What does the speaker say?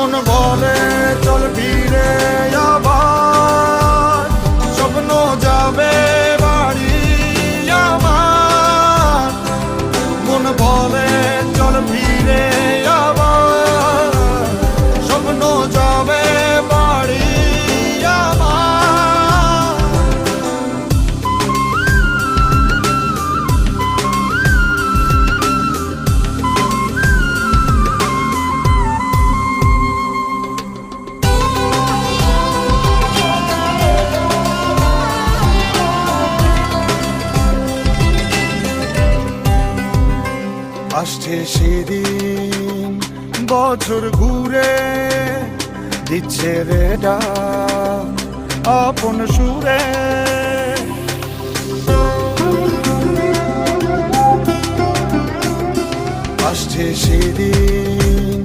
মন বলে চল ফিরে আবার, স্বপ্ন যাবে বাড়ি আমার। মন বলে চল ফিরে আবার, স্বপ্ন যাবে বাড়ি আমার। আসছে সেদিন বছর ঘুরে, দিচ্ছে রে ডাক আপন সুরে। আসছে সেদিন